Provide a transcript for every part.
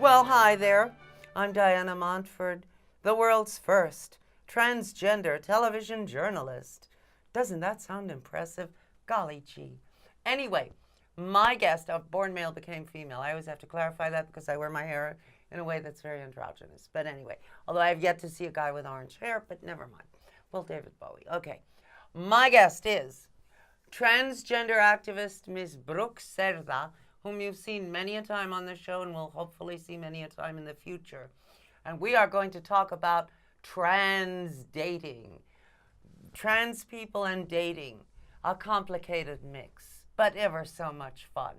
Well, hi there. I'm Diana Montford, the world's first transgender television journalist. Doesn't that sound impressive? Golly gee. Anyway, my guest of born male became female. I always have to clarify that because I wear my hair in a way that's very androgynous. But anyway, although I've yet to see a guy with orange hair, but never mind. Well, David Bowie. Okay. My guest is transgender activist Miss Brooke Cerda, whom you've seen many a time on the show and will hopefully see many a time in the future. And we are going to talk about trans dating. Trans people and dating, a complicated mix, but ever so much fun.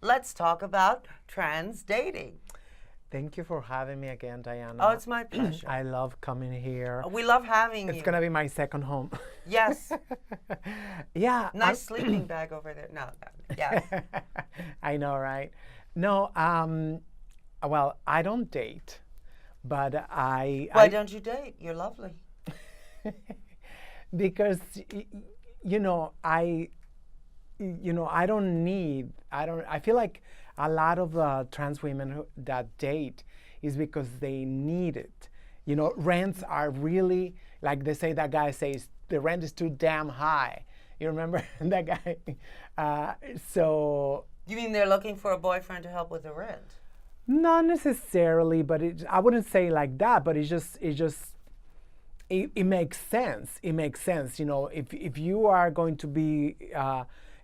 Let's talk about trans dating. Thank you for having me again, Diana. Oh, it's my pleasure. I love coming here. We love having you. It's going to be my second home. Yes. Yeah. Nice sleeping bag over there. No, yes. I know, right? No, well, I don't date, but Why don't you date? You're lovely. Because, I feel like a lot of trans women that date is because they need it. Rents are really, like they say, that guy says, the rent is too damn high. You remember that guy? So. You mean they're looking for a boyfriend to help with the rent? Not necessarily, but I wouldn't say like that, but it makes sense. It makes sense. If you are going to be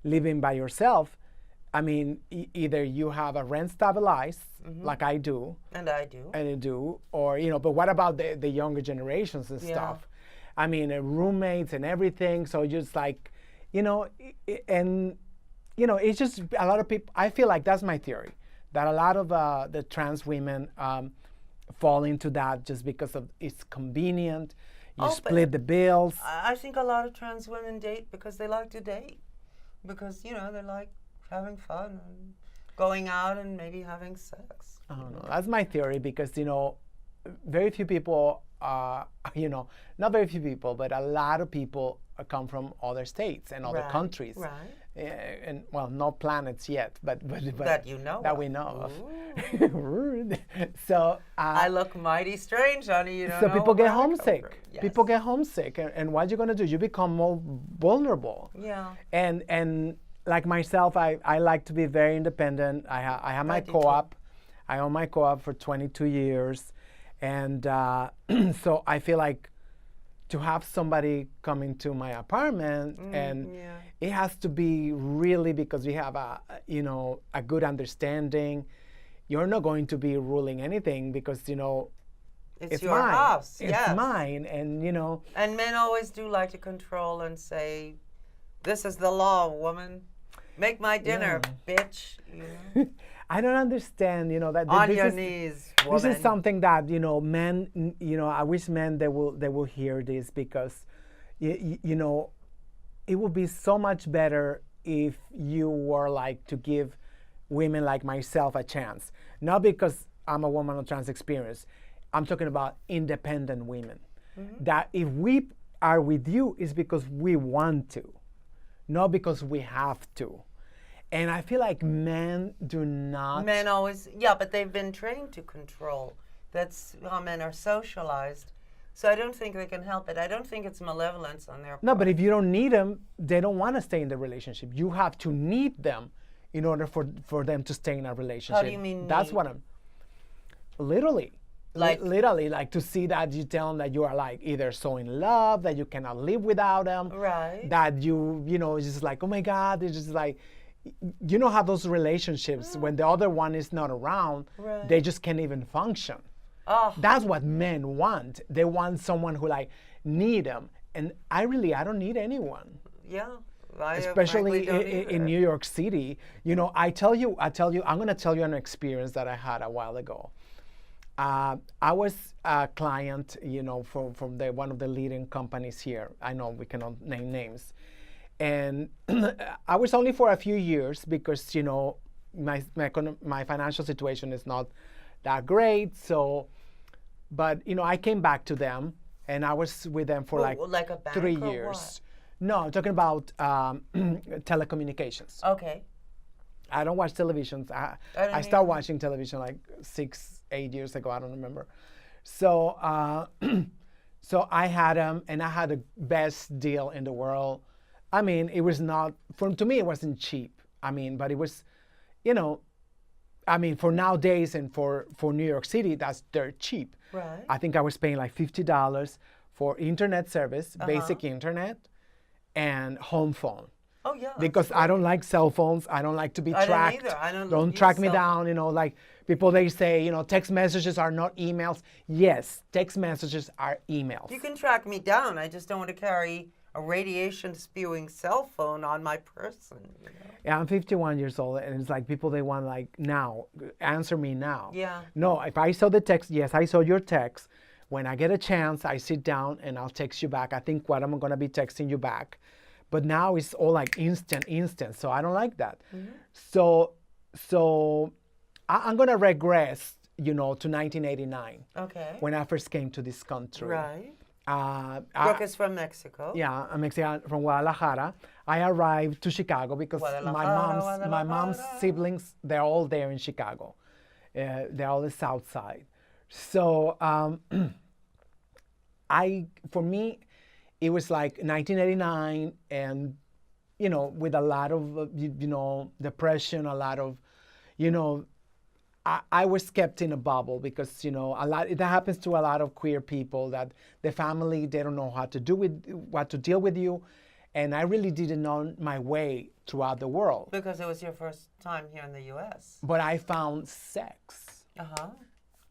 living by yourself, I mean, either you have a rent stabilized, like I do. And I do. And you do. Or, but what about the younger generations and stuff? I mean, roommates and everything. So just like, it's just a lot of people, I feel like that's my theory, that a lot of the trans women fall into that just because of it's convenient. You split the bills. I think a lot of trans women date because they like to date. Because, they like having fun and going out and maybe having sex. I don't know. That's my theory because, very few people, not very few people, but a lot of people come from other states and other countries. Right. And well, not planets yet, but that you know that of. we know of. So I look mighty strange, honey. You don't so know people get where I come homesick. from. Yes. People get homesick, and what you're gonna do? You become more vulnerable. Yeah. And like myself, I like to be very independent. I have my co-op. I own my co-op for 22 years, and so I feel like to have somebody come into my apartment and it has to be really because we have a good understanding. You're not going to be ruling anything because it's your mine. house. It's mine, and And men always do like to control and say, "This is the law, woman. Make my dinner, bitch." I don't understand, that on your knees, woman. This is something that men. I wish men they will hear this because, it would be so much better if you were like to give women like myself a chance. Not because I'm a woman of trans experience. I'm talking about independent women. That if we are with you is because we want to, not because we have to. And I feel like men do not. Men always, but they've been trained to control. That's how men are socialized. So I don't think they can help it. I don't think it's malevolence on their part. No, but if you don't need them, they don't want to stay in the relationship. You have to need them in order for them to stay in a relationship. How do you mean That's need? what I'm. Literally. Literally, like to see that you tell them that you are like either so in love that you cannot live without them. Right. That it's just like, oh my God, it's just like. How those relationships when the other one is not around, they just can't even function. Oh. That's what men want. They want someone who like need them, and I don't need anyone. Yeah, especially in New York City. I tell you, I'm going to tell you an experience that I had a while ago. I was a client, from one of the leading companies here. I know we cannot name names. And I was only for a few years because, my financial situation is not that great. So, but, I came back to them and I was with them for like a bank 3 or years. What? No, I'm talking about telecommunications. Okay. I don't watch televisions. I started watching television like 6, 8 years ago. I don't remember. So, so I had him, and I had the best deal in the world. I mean, it was not, to me, it wasn't cheap. I mean, but it was, you know, I mean, for nowadays and for New York City, that's dirt cheap. Right. I think I was paying like $50 for internet service, basic internet, and home phone. Oh, yeah. Because I don't like cell phones. I don't like to be tracked. I don't either. I don't track me down. You know, like people, they say, you know, text messages are not emails. Yes, text messages are emails. You can track me down. I just don't want to carry a radiation spewing cell phone on my person. You know? Yeah, I'm 51 years old, and it's like people, they want like now, answer me now. Yeah. No, if I saw the text, yes, I saw your text. When I get a chance, I sit down and I'll text you back. I think what I'm going to be texting you back. But now it's all like instant. So I don't like that. So I'm going to regress, you know, to 1989. Okay. When I first came to this country. Right. Brooke is from Mexico. Yeah, I'm Mexican, from Guadalajara. I arrived to Chicago because my mom's siblings, they're all there in Chicago. They're all the South Side. So for me, it was like 1989, and, you know, with a lot of, you know, depression, a lot of, you know, I was kept in a bubble because, you know, that happens to a lot of queer people, that the family, they don't know what to deal with you. And I really didn't know my way throughout the world. Because it was your first time here in the U.S. But I found sex.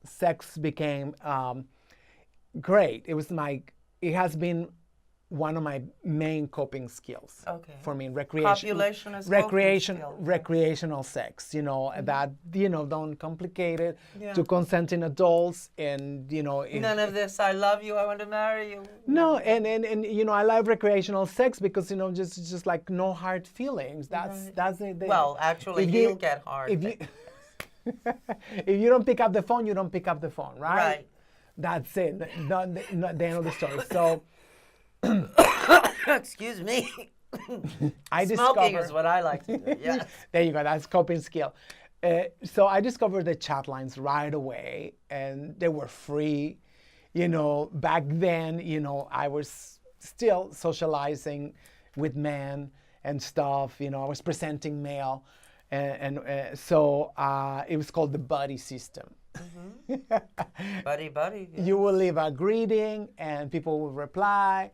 Sex became great. It has been one of my main coping skills. Okay. For me, recreational sex, you know, that, you know, don't complicate it, to consenting adults, and, you know. None of this, I love you, I want to marry you. No, and you know, I love recreational sex because, you know, just like no hard feelings. That's well, actually, you'll get hard. If you don't pick up the phone, you don't pick up the phone, right? Right. That's it. The end of the story. So. Excuse me. Smoking is what I like to do. Yes. There you go. That's coping skill. So I discovered the chat lines right away, and they were free. You know, back then, you know, I was still socializing with men and stuff. You know, I was presenting mail, and so it was called the buddy system. Buddy. Yes. You will leave a greeting, and people will reply.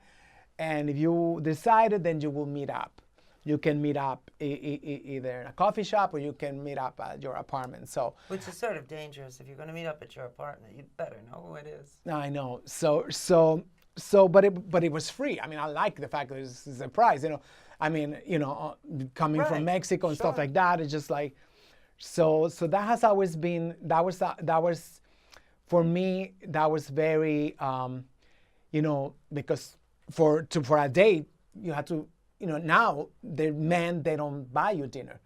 And if you decided, then you will meet up. You can meet up either in a coffee shop, or you can meet up at your apartment. So, which is sort of dangerous. If you're going to meet up at your apartment, you'd better know who it is. I know. But it was free. I mean, I like the fact that it's a surprise. You know, I mean, you know, coming from Mexico and stuff like that, it's just like, so that has always been. That was for me. That was very, you know, because. For a date, you have to, you know, now the men, they don't buy you dinner.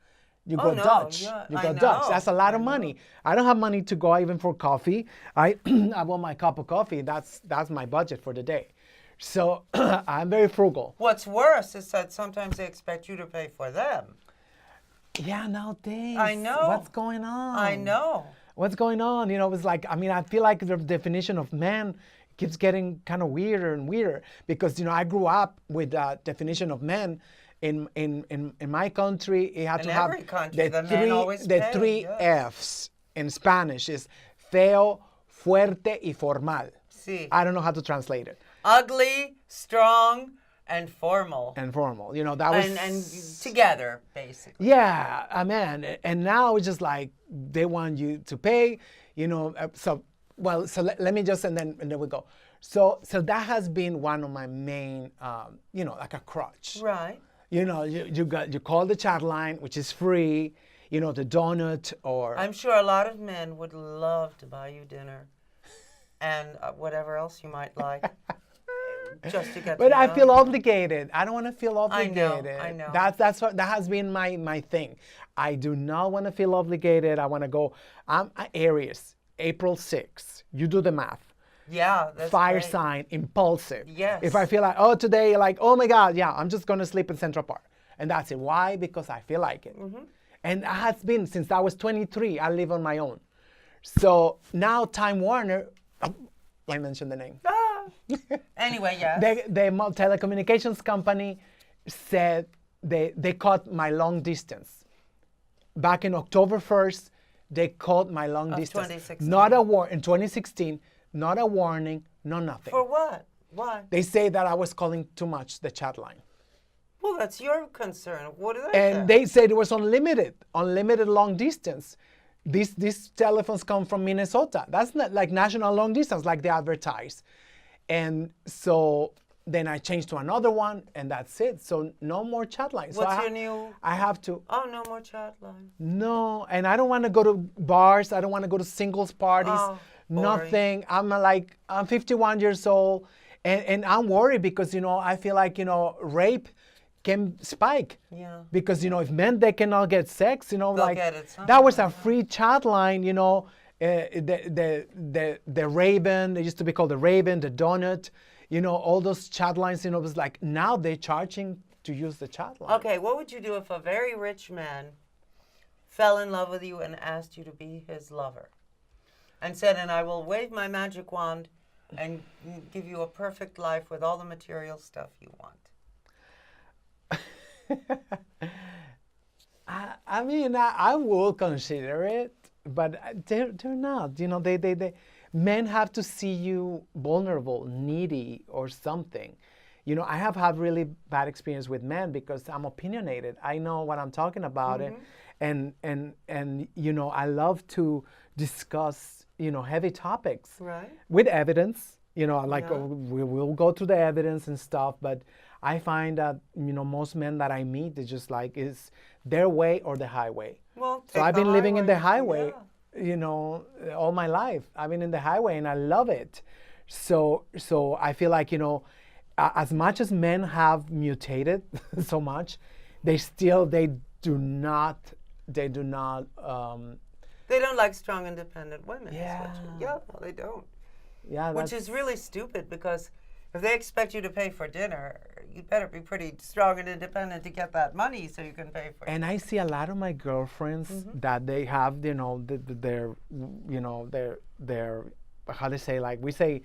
You go Dutch. Yeah, you go Dutch. That's a lot of money. I don't have money to go even for coffee. I want my cup of coffee. That's my budget for the day. So I'm very frugal. What's worse is that sometimes they expect you to pay for them. Yeah, nowadays. I know. What's going on? I know. What's going on? You know, it's like, I mean, I feel like the definition of man keeps getting kind of weirder and weirder, because, you know, I grew up with the definition of men in my country. It had to have the three F's in Spanish is feo, fuerte, y formal. Sí. I don't know how to translate it. Ugly, strong, and formal. You know, that was and together, basically. Yeah, man. And now it's just like they want you to pay, you know, let me just, and then we go. So that has been one of my main, you know, like a crutch. Right. You know, you call the chat line, which is free, you know, the donut, or. I'm sure a lot of men would love to buy you dinner and whatever else you might like. Just to get but I feel obligated. I don't want to feel obligated. I know. That has been my thing. I do not want to feel obligated. I want to go. I'm Aries. April 6th. You do the math. Yeah, that's Fire great. sign, impulsive. Yes. If I feel like, today, like, oh my God, yeah, I'm just going to sleep in Central Park. And that's it. Why? Because I feel like it. And it has been since I was 23. I live on my own. So now Time Warner, I mentioned the name. Anyway, yes. The telecommunications company said they cut my long distance. Back in October 1st, they cut my long distance. 2016. Not a in 2016, not a warning, no nothing. For what? Why? They say that I was calling too much the chat line. Well, that's your concern. What do they And say? they said it was unlimited long distance. These telephones come from Minnesota. That's not like national long distance like they advertise. And so then I changed to another one, and that's it. So no more chat lines. What's so your new? I have to. Oh, no more chat line. No, and I don't want to go to bars. I don't want to go to singles parties. Oh, boring. Nothing. I'm 51 years old, and I'm worried because I feel like rape can spike. Yeah. Because if men they cannot get sex, They'll get it that was somehow. a free chat line. The Raven. It used to be called the Raven, the Donut. All those chat lines. It was like now they're charging to use the chat line. Okay, what would you do if a very rich man fell in love with you and asked you to be his lover? And said, and I will wave my magic wand and give you a perfect life with all the material stuff you want. I mean, I will consider it, but they're not. They men have to see you vulnerable, needy, or something. I have had really bad experience with men because I'm opinionated. I know what I'm talking about, and I love to discuss heavy topics Right. with evidence. Like Yeah. we will go to the evidence and stuff, but I find that most men that I meet is just like is their way or the highway. Well, So take I've the been living in the highway, highway, all my life. I've been in the highway and I love it. So I feel like as much as men have mutated so much, they do not. They don't like strong, independent women. Well, they don't. Yeah, Which is really stupid because if they expect you to pay for dinner, you better be pretty strong and independent to get that money so you can pay for it. And I see a lot of my girlfriends that they have, their how they say, like you say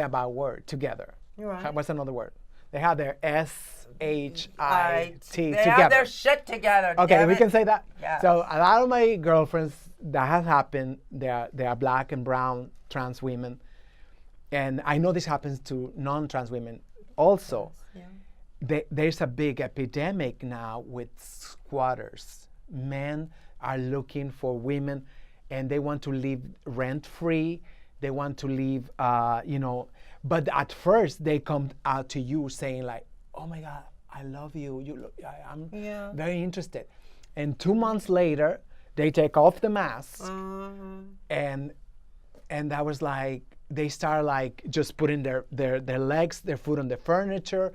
about word together. Right. What's another word? They have their SHIT They together. have their shit together. Okay, damn we it. can say that. Yes. So a lot of my girlfriends, that has happened. They are black and brown trans women, and I know this happens to non-trans women also. Yeah. There's a big epidemic now with squatters. Men are looking for women, and they want to live rent-free. They want to live, But at first, they come out to you saying like, "Oh my God, I love you. I'm very interested." And 2 months later, they take off the mask, and that was like they start like just putting their legs, their foot on the furniture.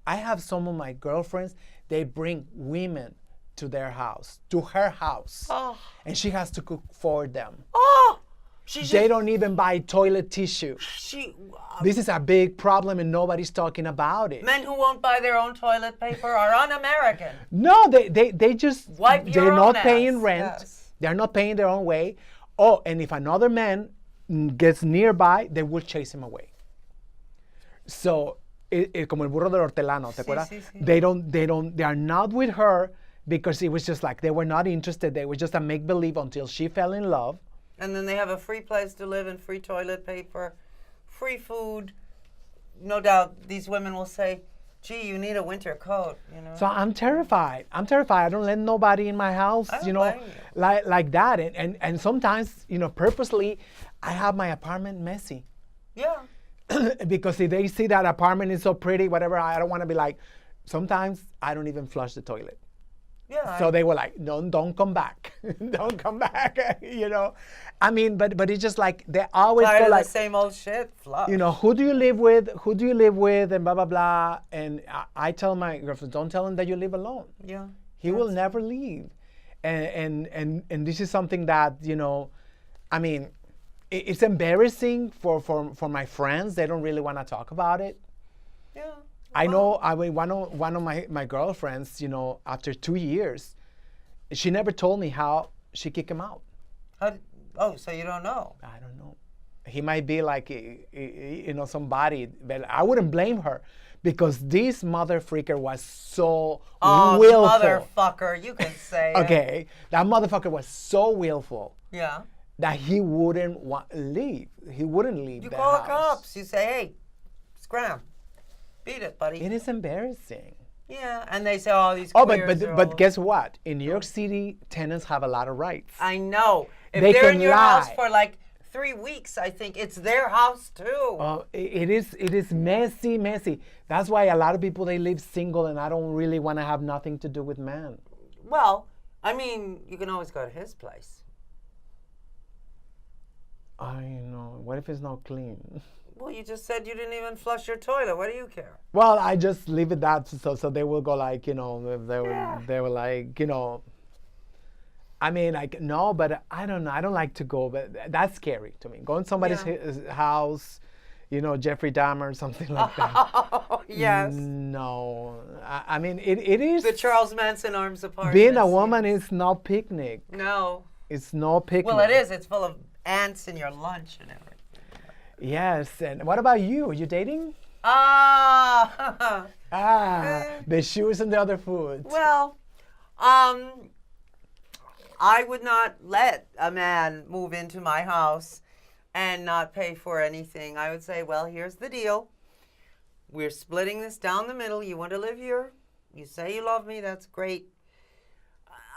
I have some of my girlfriends. They bring women to their house, to her house, and she has to cook for them. Oh, They don't even buy toilet tissue. This is a big problem and nobody's talking about it. Men who won't buy their own toilet paper are un-American. No, they just, Wipe your they're own not ass. paying rent. Yes. They're not paying their own way. Oh, and if another man gets nearby, they will chase him away. So, como el burro del hortelano, ¿te acuerdas? Sí. They are not with her because it was just like they were not interested. They were just a make-believe until she fell in love. And then they have a free place to live and free toilet paper, free food. No doubt these women will say, gee, you need a winter coat, So I'm terrified. I don't let nobody in my house, I don't blame you. like that. And sometimes, purposely, I have my apartment messy. Yeah. Because if they see that apartment is so pretty, whatever, I don't want to be like, sometimes I don't even flush the toilet. Yeah. So they were like, no, don't come back. Don't come back, I mean, but it's just like, they always Tired go of like, the same old shit. Fluff. who do you live with? Who do you live with? And blah, blah, blah. And I tell my girlfriend, don't tell him that you live alone. Yeah. He will never leave. And this is something that, I mean, it's embarrassing for my friends. They don't really want to talk about it. Yeah. I know, one of my girlfriends, after 2 years, she never told me how she kicked him out. Oh, so you don't know? I don't know. He might be like, somebody, but I wouldn't blame her because this mother freaker was so willful. Motherfucker, you can say it. Okay, that motherfucker was so willful. Yeah. That he wouldn't leave. He wouldn't leave You the call house. the cops. You say, hey, scram. Beat it, buddy. It is embarrassing. Yeah, and they say, oh, these Oh, queers but guess what? In New York City, tenants have a lot of rights. I know. If They they're can in your house lie. for like 3 weeks, I think it's their house too. It is messy. That's why a lot of people, they live single, and I don't really want to have nothing to do with men. Well, I mean, you can always go to his place. I know. What if it's not clean? Well, you just said you didn't even flush your toilet. What do you care? Well, I just leave it that so they will go like, they were like, I mean, like, no, but I don't know. I don't like to go, but that's scary to me. Go in somebody's house, Jeffrey Dahmer or something like that. Oh, yes. No. I mean, it is. The Charles Manson arms apart. Being a woman is no picnic. No. It's no picnic. Well, it is. It's full of ants in your lunch and everything. Yes. And what about you? Are you dating? Ah. The shoes and the other food. Well, I would not let a man move into my house and not pay for anything. I would say, well, here's the deal. We're splitting this down the middle. You want to live here? You say you love me. That's great.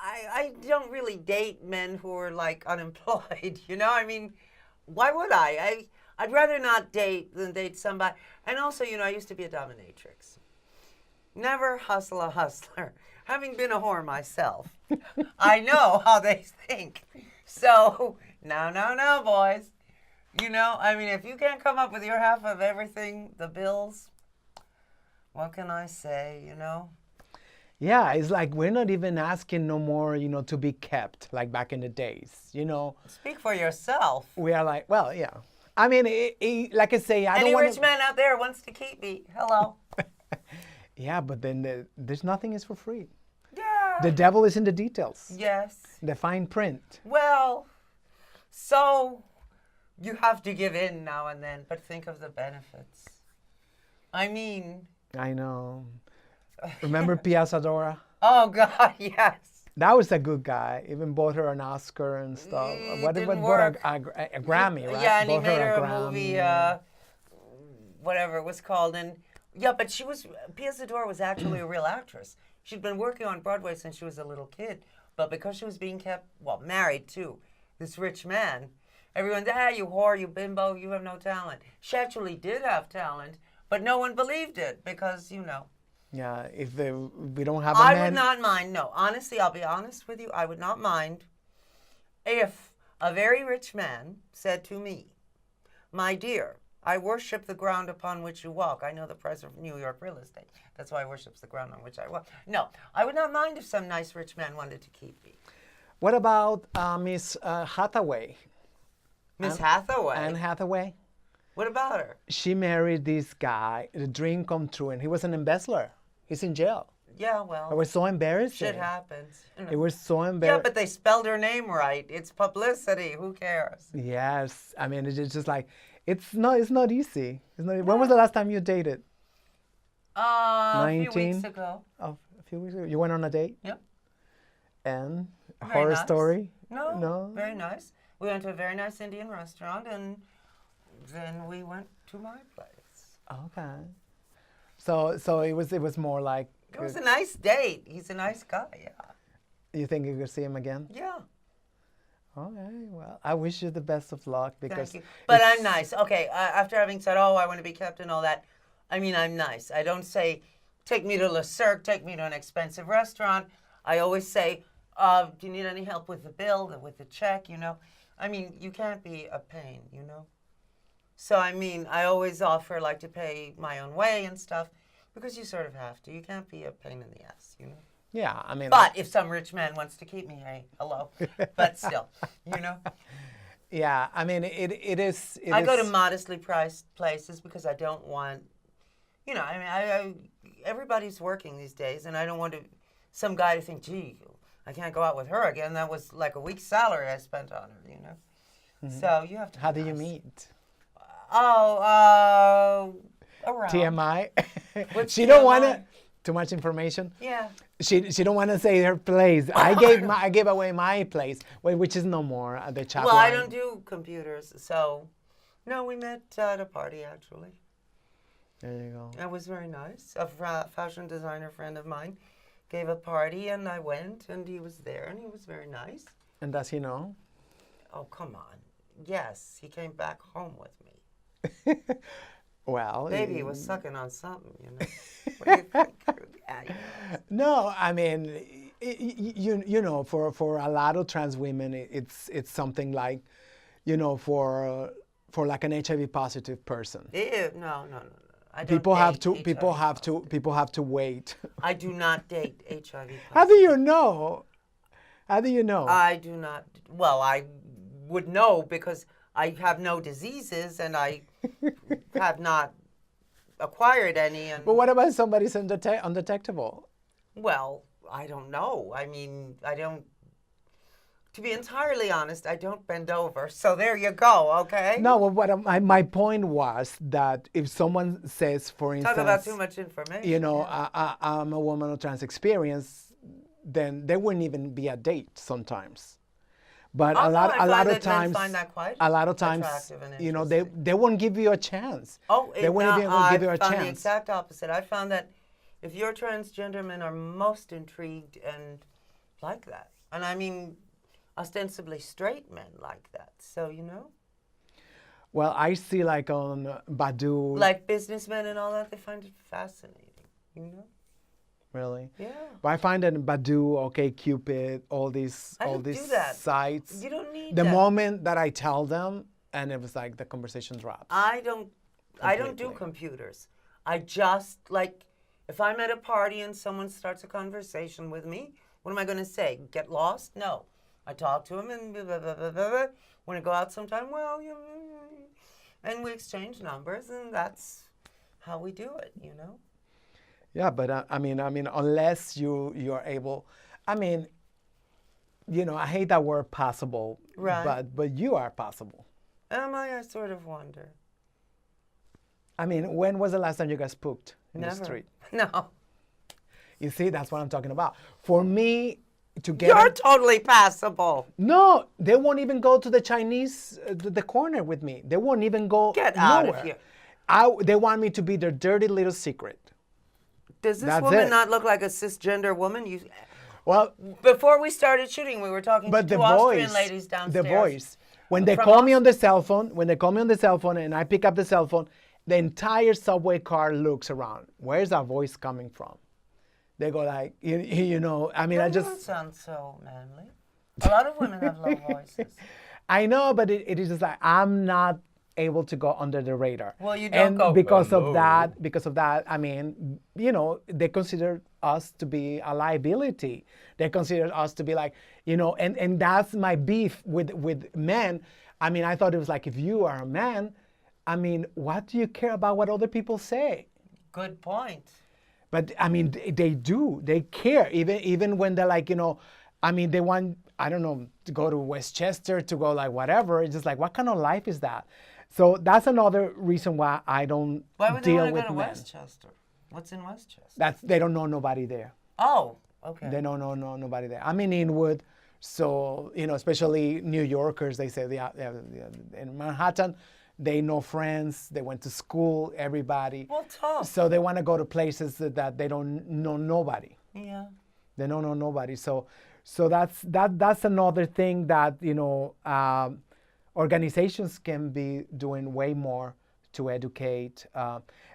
I don't really date men who are like unemployed. I mean, why would I? I'd rather not date than date somebody. And also, I used to be a dominatrix. Never hustle a hustler. Having been a whore myself, I know how they think. So, no, boys. I mean, if you can't come up with your half of everything, the bills, what can I say, Yeah, it's like we're not even asking no more, to be kept like back in the days, Speak for yourself. We are like, well, yeah. I mean, like I say, I Any don't want rich man out there wants to keep me. Hello. Yeah, but then there's nothing is for free. Yeah. The devil is in the details. Yes. The fine print. Well, so you have to give in now and then, but think of the benefits. I mean. I know. Remember Piazzadora? Oh, God, yes. That was a good guy. Even bought her an Oscar and stuff. What didn't bought her a Grammy, right? Yeah, and bought he made her a Grammy. movie, whatever it was called. And yeah, but Piazzadora was actually a real actress. She'd been working on Broadway since she was a little kid. But because she was being kept, married to this rich man, everyone's, you whore, you bimbo, you have no talent. She actually did have talent, but no one believed it because, Yeah, if we don't have a I man. would not mind, no. Honestly, I'll be honest with you. I would not mind if a very rich man said to me, my dear, I worship the ground upon which you walk. I know the price of New York real estate. That's why I worship the ground on which I walk. No, I would not mind if some nice rich man wanted to keep me. What about Miss Hathaway? Miss Hathaway? Anne Hathaway? What about her? She married this guy, the dream come true, and he was an embezzler. He's in jail. Yeah, well. It was so embarrassing. Shit happens. It was so Yeah, embarrassing. but they spelled her name right. It's publicity. Who cares? Yes, I mean it's just like it's not easy. It's not. When was the last time you dated? A few weeks 19? ago. Oh, a few weeks ago. You went on a date? Yep. And a Very horror nice. story? No, very nice. We went to a very nice Indian restaurant, and then we went to my place. Okay. So it was more like. It was a nice date. He's a nice guy, yeah. You think you could see him again? Yeah. Okay. Well, I wish you the best of luck because. Thank you. But I'm nice. Okay, after having said, I want to be kept and all that, I mean, I'm nice. I don't say, take me to Le Cirque, take me to an expensive restaurant. I always say, do you need any help with the bill, with the check, I mean, you can't be a pain, So, I mean, I always offer, like, to pay my own way and stuff, because you sort of have to. You can't be a pain in the ass, Yeah, I mean. But if some rich man wants to keep me, hey, hello. But still, Yeah, I mean, it is. I go to modestly priced places because I don't want, I mean, everybody's working these days, and I don't want some guy to think, gee, I can't go out with her again. That was like a week's salary I spent on her, you know. So you have to. How do you meet? Oh, around. TMI. What's She don't want TMI? to. Too much information. Yeah. She don't want to say her place. I gave away my place, which is no more the chat Well, I line. don't do computers, so no, we met at a party actually. There you go. It was very nice. A fashion designer friend of mine gave a party, and I went, and he was there, and he was very nice. And does he know? Oh, come on. Yes, he came back home with me. Well, Maybe he was sucking on something, you know. What do you think? Yeah, yeah. no. I mean, you know, for a lot of trans women, it's something like, you know, for like an HIV positive person. Ew, no. I don't People have date to HIV people have to wait. I do not date HIV positive. How do you know? How do you know? I do not. Well, I would know because I have no diseases and I have not acquired any. And But what about somebody's undetectable? well, I don't know. I mean, I don't. To be entirely honest, I don't bend over. So there you go. Okay. No, well, my point was that if someone says, for instance, Talk about too much information. you know, yeah. I'm a woman of trans experience, then there wouldn't even be a date sometimes. But Oh, a no, lot, I a lot find of that men times, find that quite a lot of times, attractive and you know, interesting. they won't give you a chance. Oh, they won't even give you a I found the chance. exact opposite. I found that if you're transgender, men are most intrigued and like that. And I mean, ostensibly straight men like that. So, you know? Well, I see like on Badoo. Like businessmen and all that, they find it fascinating, you know? Really? Yeah. But I find that in Badoo, OkCupid, all these I don't do that. sites. You don't need The that. moment that I tell them, and it was like the conversation drops. I don't do Completely. computers. I just like if I'm at a party and someone starts a conversation with me, what am I going to say? Get lost? No. I talk to him and blah, blah, blah, blah, blah, blah. Want to go out sometime? Well, you and we exchange numbers, and that's how we do it, you know. Yeah, but I mean, unless you are able, I mean, you know, I hate that word possible, Right. but you are possible. Am I sort of wonder. I mean, when was the last time you got spooked in Never. the street? No. You see, that's what I'm talking about. For me to get You're totally passable. no, they won't even go to the Chinese the corner with me. They won't even go Get out nowhere. of here. They want me to be their dirty little secret. Does this That's woman it. not look like a cisgender woman? Well, Before we started shooting, we were talking but to the two Austrian voice, ladies downstairs. the voice. When they From call me on the cell phone, and I pick up the cell phone, the entire subway car looks around. Where's our voice coming from? They go like, you know, I mean, I You don't just, sound so manly. A lot of women have low voices. I know, but it is just like, I'm not able to go under the radar. Well, you don't and go, because "Hello." of that, I mean, you know, they consider us to be a liability. They consider us to be like, you know, and that's my beef with men. I mean, I thought it was like, if you are a man, I mean, what do you care about what other people say? Good point. But I mean, they do. They care. Even when they're like, you know, I mean, they want, I don't know, to go to Westchester, to go like whatever. It's just like, what kind of life is that? So that's another reason why I don't Why would they deal want to with go to men. Westchester? What's in Westchester? They don't know nobody there. Oh, okay. They don't know nobody there. I'm in Inwood, so you know, especially New Yorkers. They say in Manhattan, they know friends. They went to school. Everybody. Well, tough. So they want to go to places that they don't know nobody. Yeah. They don't know nobody. So that's another thing that, you know, organizations can be doing way more to educate,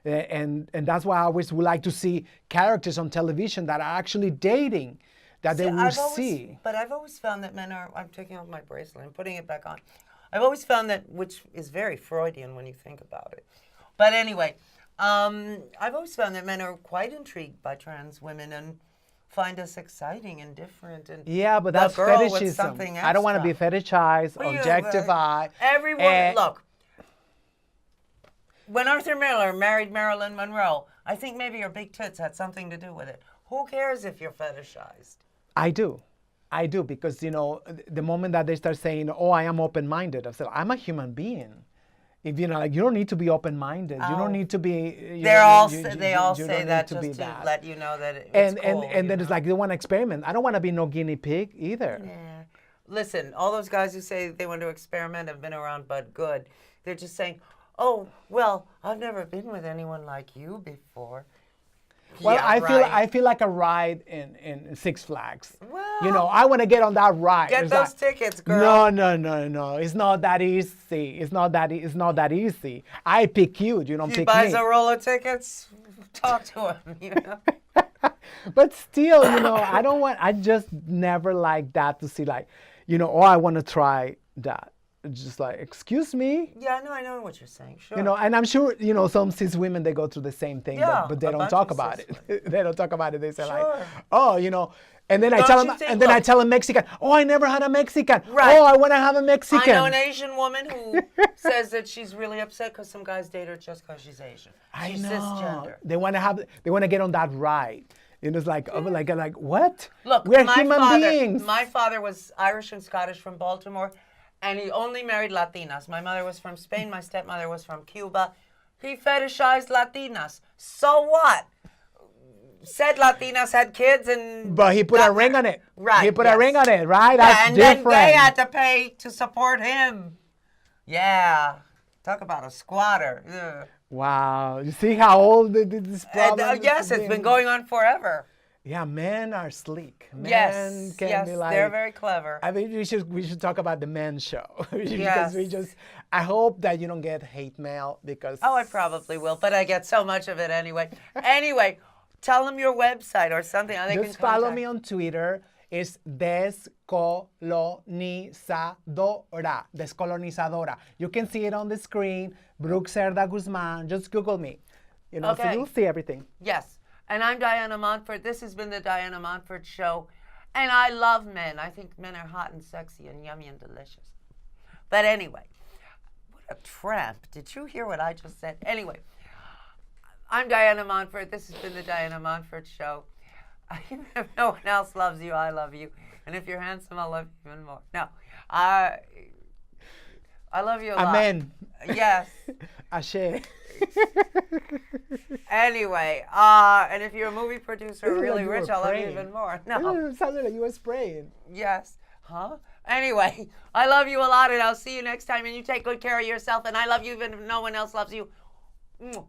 and that's why I always would like to see characters on television that are actually dating, that they will see. But I've always found that men are. I'm taking off my bracelet and putting it back on. I've always found that, which is very Freudian when you think about it. But anyway, I've always found that men are quite intrigued by trans women and find us exciting and different. And Yeah, but the that's girl with fetishism. something I don't want to be extra. fetishized, Well, you- objectified. Every woman, and- look. When Arthur Miller married Marilyn Monroe, I think maybe your big tits had something to do with it. Who cares if you're fetishized? I do. I do, because, the moment that they start saying, "Oh, I am open-minded," I said, "I'm a human being." If you don't need to be open-minded. You don't need to be. They all don't say need that to just be to that. let you know that it's And cool. then it's like they want to experiment. I don't want to be no guinea pig either. Yeah. Listen, all those guys who say they want to experiment have been around but good. They're just saying, "Oh, well, I've never been with anyone like you before." Well, Yeah, I feel like a ride in Six Flags. Well, I want to get on that ride. get It's those like, tickets, girl. No. It's not that easy. It's not that easy. I pick you. You don't He pick buys me. a roll of tickets. Talk to him. But still, I just never like that to see like, oh, I want to try that. It's just like, excuse me. Yeah, no, I know what you're saying. Sure. And I'm sure, some cis women, they go through the same thing, Yeah, but they a don't bunch talk of about cis it. They don't talk about it. They say like, Sure. oh, and then Don't I tell you them, think- and then I look. tell a Mexican, oh, I never had a Mexican. Right. Oh, I want to have a Mexican. I know an Asian woman who says that she's really upset because some guys date her just because she's Asian. I She's know. cisgender. They want to get on that ride. It's like, like what? Look, we're my human father, beings. My father was Irish and Scottish from Baltimore, and he only married Latinas. My mother was from Spain. My stepmother was from Cuba. He fetishized Latinas. So what? Said Latinas had kids and... But he put a ring on it. Right, He put a ring on it, right? Yeah, That's and different. then they had to pay to support him. Yeah. Talk about a squatter. Ugh. Wow. You see how old this problem is? Yes, it's been going on forever. Yeah, men are sleek. Men Yes, can be like, they're very clever. I mean, we should talk about the men show. Yes. Because I hope that you don't get hate mail because... Oh, I probably will, but I get so much of it anyway. Anyway, tell them your website or something. They Just can follow contact. me on Twitter. It's Descolonizadora. You can see it on the screen. Brooke Cerda Guzman. Just Google me. So Okay. you'll see everything. Yes. And I'm Diana Montfort. This has been the Diana Montfort Show. And I love men. I think men are hot and sexy and yummy and delicious. But anyway, what a tramp. Did you hear what I just said? Anyway, I'm Diana Montfort. This has been the Diana Montfort Show. If no one else loves you, I love you. And if you're handsome, I'll love you even more. No. I love you a lot. Amen. Yes. Ashe. Anyway, and if you're a movie producer It was really like you rich, were I'll love you praying. even more. No. It sounded like you were spraying. Yes. Huh? Anyway, I love you a lot, and I'll see you next time. And you take good care of yourself. And I love you even if no one else loves you. Mwah.